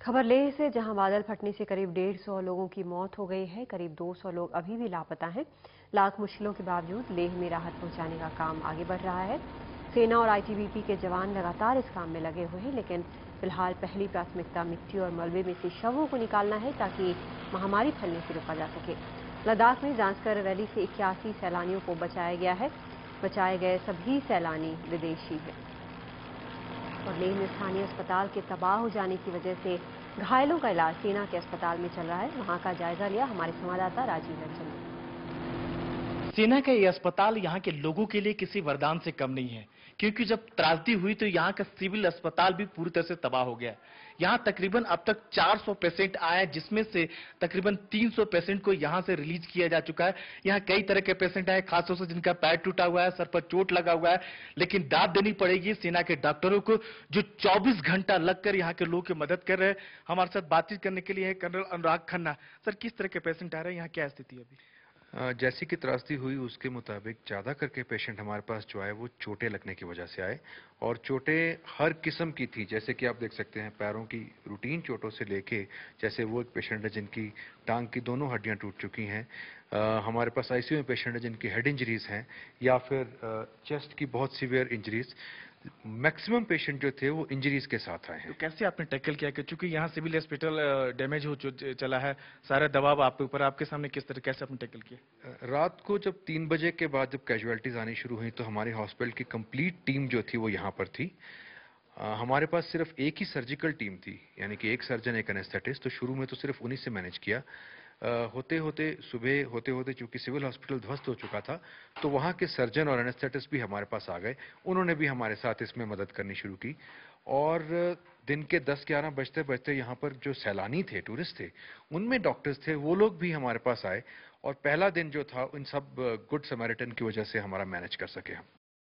खबर लेह से, जहां बादल फटने से करीब 150 लोगों की मौत हो गई है। करीब 200 लोग अभी भी लापता हैं। लाख मुश्किलों के बावजूद लेह में राहत पहुंचाने का काम आगे बढ़ रहा है। सेना और आईटीबीपी के जवान लगातार इस काम में लगे हुए हैं, लेकिन फिलहाल पहली प्राथमिकता मिट्टी और मलबे में से शवों को निकालना है, ताकि महामारी फैलने से रोका जा सके। लद्दाख में जांस्कर वैली से 81 सैलानियों को बचाया गया है। बचाए गए सभी सैलानी विदेशी हैं। और लेह में स्थानीय अस्पताल के तबाह हो जाने की वजह से घायलों का इलाज सेना के अस्पताल में चल रहा है। वहां का जायजा लिया हमारे संवाददाता राजीव रंजन ने। सेना का ये अस्पताल यहाँ के लोगों के लिए किसी वरदान से कम नहीं है, क्योंकि जब त्रासदी हुई तो यहाँ का सिविल अस्पताल भी पूरी तरह से तबाह हो गया। यहाँ तकरीबन अब तक 400 पेशेंट आए हैं, जिसमें से तकरीबन 300 पेशेंट को यहाँ से रिलीज किया जा चुका है। यहाँ कई तरह के पेशेंट आए, खासतौर से जिनका पैर टूटा हुआ है, सर पर चोट लगा हुआ है। लेकिन दाद देनी पड़ेगी सेना के डॉक्टरों को, जो 24 घंटा लगकर यहाँ के लोगों की मदद कर रहे हैं। हमारे साथ बातचीत करने के लिए है कर्नल अनुराग खन्ना। सर, किस तरह के पेशेंट आ रहे हैं, यहाँ क्या स्थिति है अभी? जैसी कि त्रासदी हुई उसके मुताबिक ज़्यादा करके पेशेंट हमारे पास जो आए वो चोटें लगने की वजह से आए, और चोटें हर किस्म की थी। जैसे कि आप देख सकते हैं, पैरों की रूटीन चोटों से लेके, जैसे वो एक पेशेंट है जिनकी टांग की दोनों हड्डियां टूट चुकी हैं। हमारे पास आईसीयू में पेशेंट है जिनकी हेड इंजरीज हैं, या फिर चेस्ट की बहुत सीवियर इंजरीज। मैक्सिमम पेशेंट जो थे वो इंजरीज के साथ आए हैं। तो कैसे आपने टैकल किया कि चूंकि यहाँ सिविल हॉस्पिटल डैमेज हो चला है, सारा दबाव आपके ऊपर, आपके सामने किस तरह कैसे आपने टैकल किया? रात को जब 3 बजे के बाद जब कैजुअलिटीज आनी शुरू हुई तो हमारी हॉस्पिटल की कंप्लीट टीम जो थी वो यहाँ पर थी। हमारे पास सिर्फ एक ही सर्जिकल टीम थी, यानी कि एक सर्जन एक एनेस्थेटिस्ट। तो शुरू में तो सिर्फ उन्हीं से मैनेज किया। होते होते चूंकि सिविल हॉस्पिटल ध्वस्त हो चुका था, तो वहाँ के सर्जन और एनेस्थेटिस्ट भी हमारे पास आ गए। उन्होंने भी हमारे साथ इसमें मदद करनी शुरू की। और दिन के 10-11 बजते बजते यहाँ पर जो सैलानी थे, टूरिस्ट थे, उनमें डॉक्टर्स थे, वो लोग भी हमारे पास आए। और पहला दिन जो था, इन सब गुड समैरिटन की वजह से हमारा मैनेज कर सके हम।